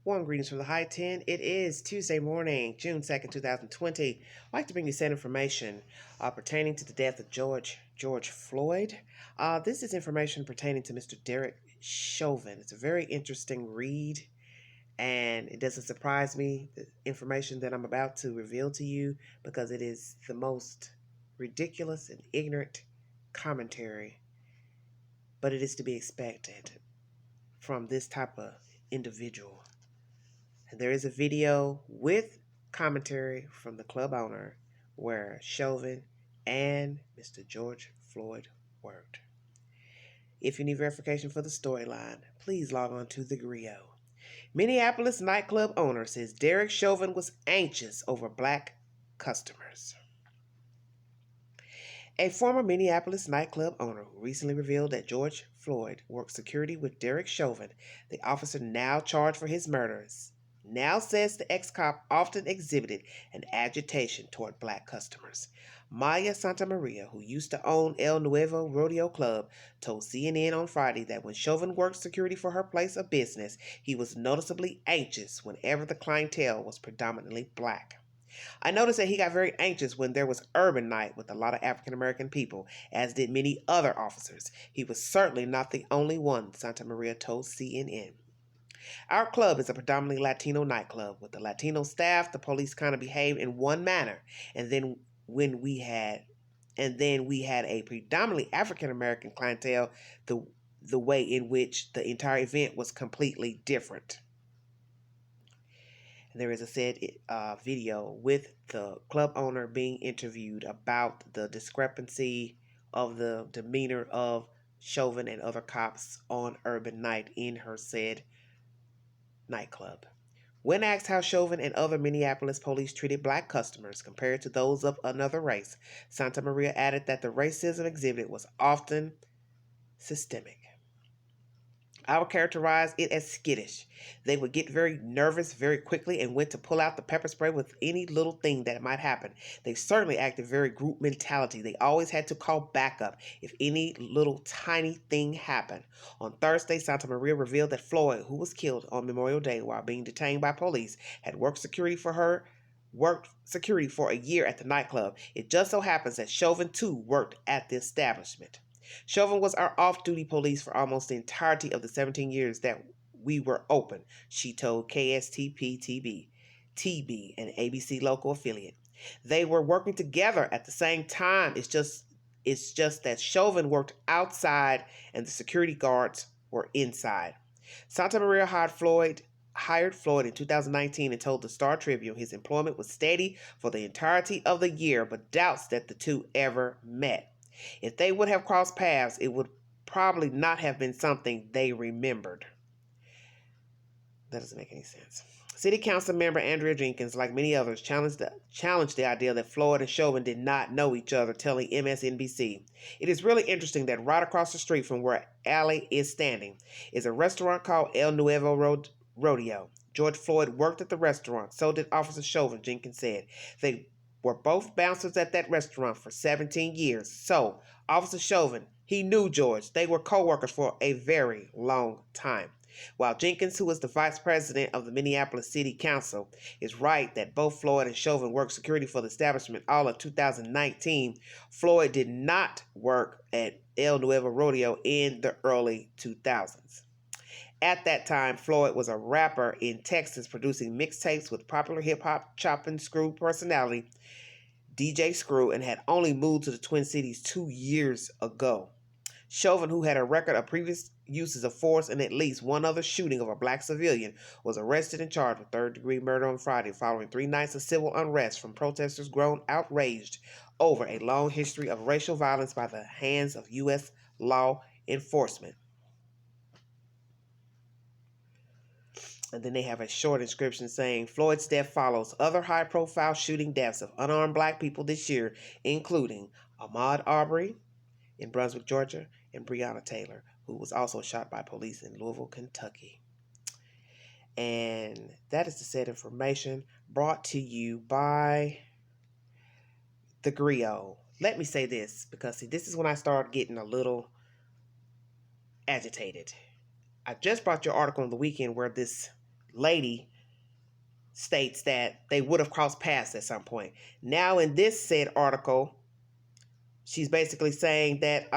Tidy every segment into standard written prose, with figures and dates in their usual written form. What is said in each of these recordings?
Warm greetings from the High 10. It is Tuesday morning, June 2nd, 2020. I'd like to bring you some information pertaining to the death of George Floyd. This is information pertaining to Mr. Derek Chauvin. It's a very interesting read, and it doesn't surprise me, the information that I'm about to reveal to you, because it is the most ridiculous and ignorant commentary, but it is to be expected from this type of individual. And there is a video with commentary from the club owner where Chauvin and Mr. George Floyd worked. If you need verification for the storyline, please log on to the Griot. Minneapolis nightclub owner says Derek Chauvin was anxious over black customers. A former Minneapolis nightclub owner who recently revealed that George Floyd worked security with Derek Chauvin, the officer now charged for his murders, now says the ex-cop often exhibited an agitation toward black customers. Maya Santamaria, who used to own El Nuevo Rodeo Club, told CNN on Friday that when Chauvin worked security for her place of business, he was noticeably anxious whenever the clientele was predominantly black. I noticed that he got very anxious when there was urban night with a lot of African American people, as did many other officers. He was certainly not the only one, Santamaria told CNN. Our club is a predominantly Latino nightclub. With the Latino staff, the police kind of behaved in one manner. And then we had a predominantly African American clientele, the way in which the entire event was completely different. And there is a said video with the club owner being interviewed about the discrepancy of the demeanor of Chauvin and other cops on urban night in her said nightclub. When asked how Chauvin and other Minneapolis police treated black customers compared to those of another race, Santamaria added that the racism exhibited was often systemic. I would characterize it as skittish. They would get very nervous very quickly and went to pull out the pepper spray with any little thing that might happen. They certainly acted very group mentality. They always had to call backup if any little tiny thing happened. On Thursday, Santamaria revealed that Floyd, who was killed on Memorial Day while being detained by police, had worked security for a year at the nightclub. It just so happens that Chauvin too worked at the establishment. Chauvin was our off-duty police for almost the entirety of the 17 years that we were open, she told KSTP-TB, an ABC local affiliate. They were working together at the same time. It's just that Chauvin worked outside and the security guards were inside. Santamaria hired Floyd in 2019 and told the Star Tribune his employment was steady for the entirety of the year, but doubts that the two ever met. If they would have crossed paths, it would probably not have been something they remembered. That doesn't make any sense. City Council member Andrea Jenkins, like many others, challenged the idea that Floyd and Chauvin did not know each other, telling MSNBC. It is really interesting that right across the street from where Allie is standing is a restaurant called El Nuevo Rodeo. George Floyd worked at the restaurant. So did Officer Chauvin, Jenkins said. They were both bouncers at that restaurant for 17 years. So, Officer Chauvin, he knew George. They were co-workers for a very long time. While Jenkins, who is the vice president of the Minneapolis City Council, is right that both Floyd and Chauvin worked security for the establishment all of 2019, Floyd did not work at El Nuevo Rodeo in the early 2000s. At that time, Floyd was a rapper in Texas producing mixtapes with popular hip-hop chopping screw personality DJ Screw, and had only moved to the Twin Cities 2 years ago. Chauvin, who had a record of previous uses of force and at least one other shooting of a black civilian, was arrested and charged with third-degree murder on Friday following 3 nights of civil unrest from protesters grown outraged over a long history of racial violence by the hands of U.S. law enforcement. And then they have a short inscription saying, Floyd's death follows other high-profile shooting deaths of unarmed black people this year, including Ahmaud Arbery in Brunswick, Georgia, and Breonna Taylor, who was also shot by police in Louisville, Kentucky. And that is the said information brought to you by the Griot. Let me say this, because see, this is when I start getting a little agitated. I just brought your article on the weekend where this lady states that they would have crossed paths at some point. Now, in this said article, she's basically saying that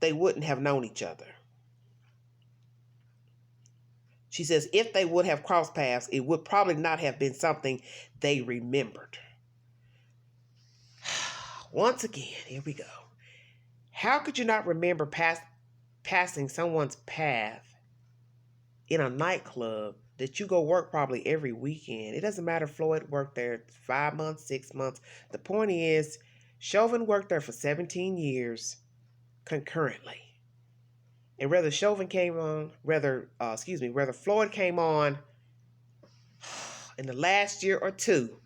they wouldn't have known each other. She says if they would have crossed paths, it would probably not have been something they remembered. Once again, here we go. How could you not remember passing someone's path in a nightclub that you go work probably every weekend? It doesn't matter if Floyd worked there 5 months, 6 months. The point is, Chauvin worked there for 17 years concurrently. And whether Chauvin came on, whether Floyd came on in the last year or two,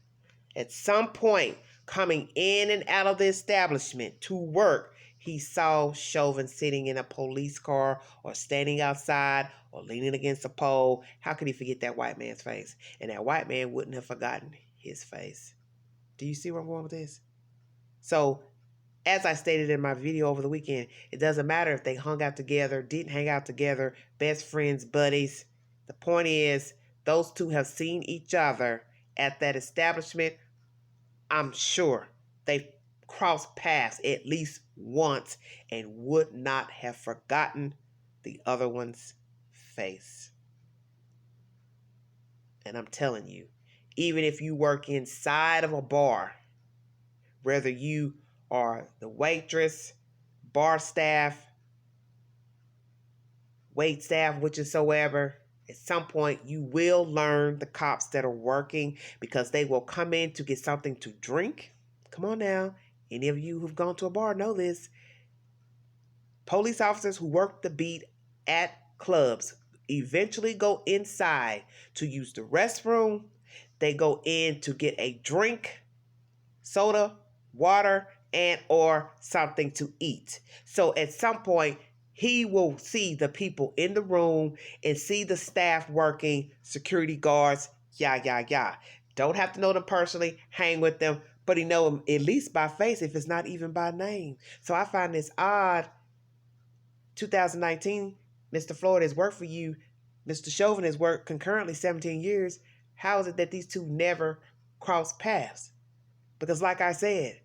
at some point coming in and out of the establishment to work, he saw Chauvin sitting in a police car or standing outside or leaning against a pole. How could he forget that white man's face? And that white man wouldn't have forgotten his face. Do you see where I'm going with this? So, as I stated in my video over the weekend, it doesn't matter if they hung out together, didn't hang out together, best friends, buddies. The point is, those two have seen each other at that establishment. I'm sure they've crossed paths at least once and would not have forgotten the other one's face. And I'm telling you, even if you work inside of a bar, whether you are the waitress, bar staff, wait staff, whichsoever, at some point you will learn the cops that are working, because they will come in to get something to drink. Come on now. Any of you who've gone to a bar know this. Police officers who work the beat at clubs eventually go inside to use the restroom. They go in to get a drink, soda, water, and or something to eat. So at some point, he will see the people in the room and see the staff working, security guards, Don't have to know them personally, hang with them, but he know them at least by face, if it's not even by name. So I find this odd. 2019, Mr. Floyd has worked for you. Mr. Chauvin has worked concurrently 17 years. How is it that these two never crossed paths? Because like I said,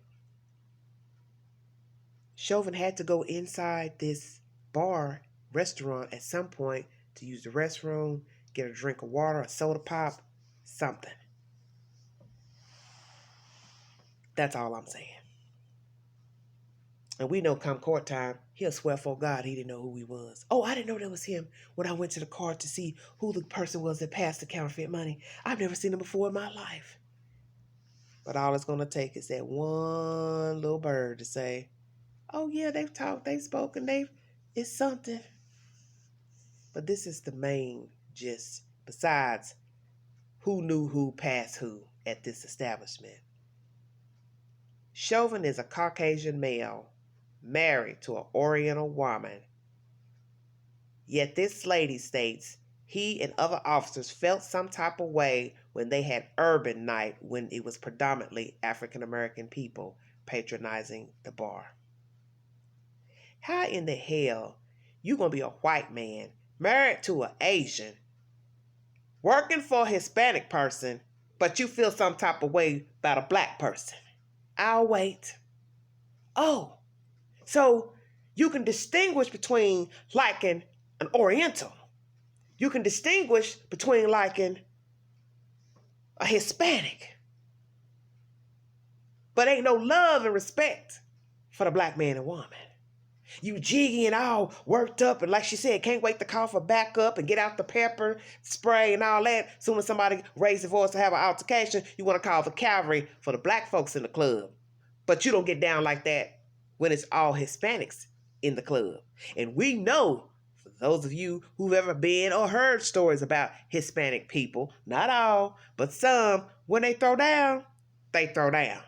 Chauvin had to go inside this bar, restaurant at some point to use the restroom, get a drink of water, a soda pop, something. That's all I'm saying. And we know come court time, he'll swear for God he didn't know who he was. Oh, I didn't know that was him when I went to the car to see who the person was that passed the counterfeit money. I've never seen him before in my life. But all it's going to take is that one little bird to say, oh yeah, they've talked, they've spoken, it's something. But this is the main gist, besides who knew who passed who at this establishment. Chauvin is a Caucasian male married to an Oriental woman. Yet this lady states he and other officers felt some type of way when they had urban night, when it was predominantly African American people patronizing the bar. How in the hell you gonna be a white man married to an Asian, working for a Hispanic person, but you feel some type of way about a black person? I'll wait. Oh, so you can distinguish between liking an Oriental. You can distinguish between liking a Hispanic. But ain't no love and respect for the black man and woman. You jiggy and all worked up, and like she said, can't wait to call for backup and get out the pepper spray and all that. Soon as somebody raises their voice to have an altercation, you want to call the cavalry for the black folks in the club. But you don't get down like that when it's all Hispanics in the club. And we know, for those of you who've ever been or heard stories about Hispanic people, not all, but some, when they throw down, they throw down.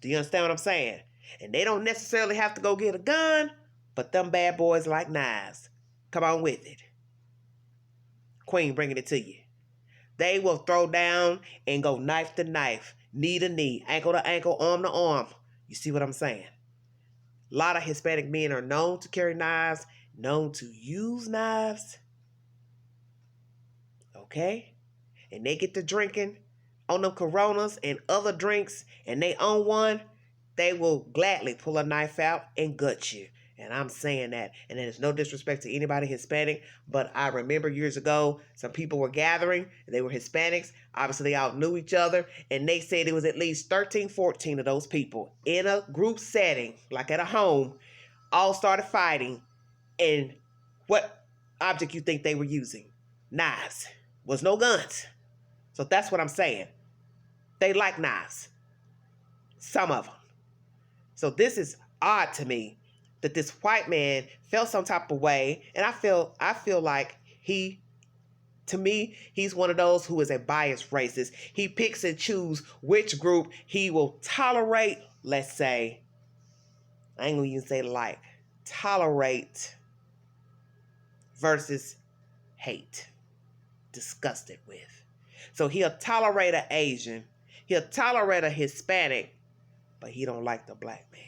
Do you understand what I'm saying? And they don't necessarily have to go get a gun, but them bad boys like knives. Come on with it. Queen bringing it to you. They will throw down and go knife to knife, knee to knee, ankle to ankle, arm to arm. You see what I'm saying? A lot of Hispanic men are known to carry knives, known to use knives. Okay? And they get to drinking on them Coronas and other drinks, and they own one, they will gladly pull a knife out and gut you. And I'm saying that. And there's no disrespect to anybody Hispanic, but I remember years ago, some people were gathering, and they were Hispanics. Obviously, they all knew each other, and they said it was at least 13, 14 of those people in a group setting, like at a home, all started fighting. And what object you think they were using? Knives. Was no guns. So that's what I'm saying. They like knives. Some of them. So this is odd to me that this white man felt some type of way, and I feel like to me, he's one of those who is a biased racist. He picks and chooses which group he will tolerate, let's say, I ain't gonna even say like, tolerate versus hate, disgusted with. So he'll tolerate an Asian, he'll tolerate a Hispanic, but he don't like the black man.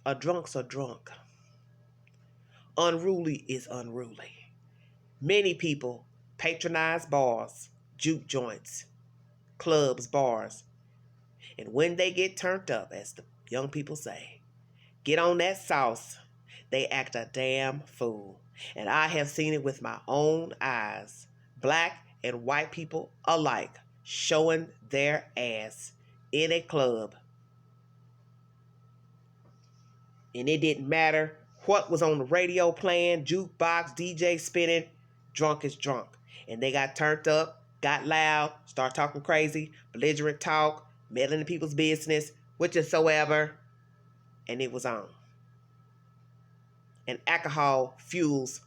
A drunk's a drunk. Unruly is unruly. Many people patronize bars, juke joints, clubs, bars, and when they get turned up, as the young people say, get on that sauce, they act a damn fool. And I have seen it with my own eyes. Black and white people alike showing their ass in a club. And it didn't matter what was on the radio playing, jukebox, DJ spinning, drunk is drunk. And they got turned up, got loud, start talking crazy, belligerent talk, meddling in people's business, whichsoever, and it was on. And alcohol fuels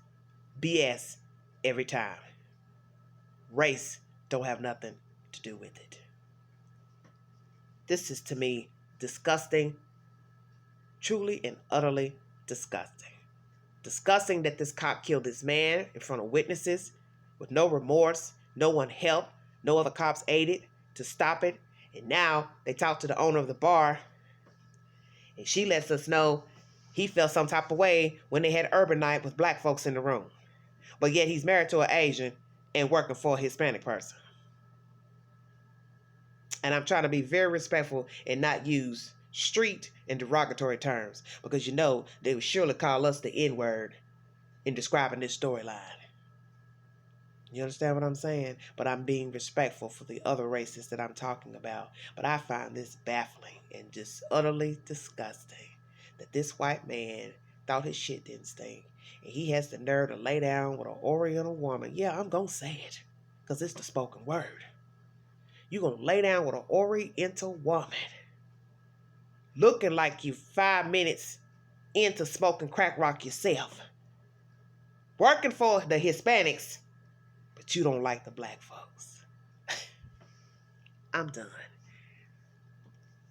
BS every time. Race don't have nothing to do with it. This is, to me, disgusting, truly and utterly disgusting. Disgusting that this cop killed this man in front of witnesses with no remorse, no one helped, no other cops aided to stop it. And now they talk to the owner of the bar, and she lets us know he felt some type of way when they had urban night with black folks in the room. But yet he's married to an Asian and working for a Hispanic person. And I'm trying to be very respectful and not use street and derogatory terms, because you know they would surely call us the N-word in describing this storyline. You understand what I'm saying? But I'm being respectful for the other races that I'm talking about. But I find this baffling and just utterly disgusting that this white man thought his shit didn't stink. And he has the nerve to lay down with an Oriental woman. Yeah, I'm going to say it, because it's the spoken word. You're going to lay down with an Oriental woman looking like you 5 minutes into smoking crack rock yourself, working for the Hispanics, but you don't like the black folks. I'm done.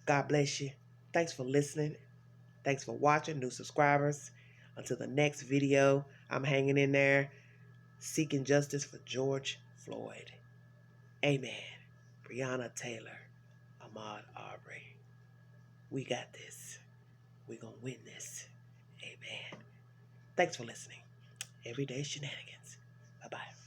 God bless you. Thanks for listening. Thanks for watching, new subscribers. Until the next video, I'm hanging in there, seeking justice for George Floyd. Amen. Breonna Taylor, Ahmaud Arbery. We got this. We're going to win this. Amen. Thanks for listening. Everyday Shenanigans. Bye-bye.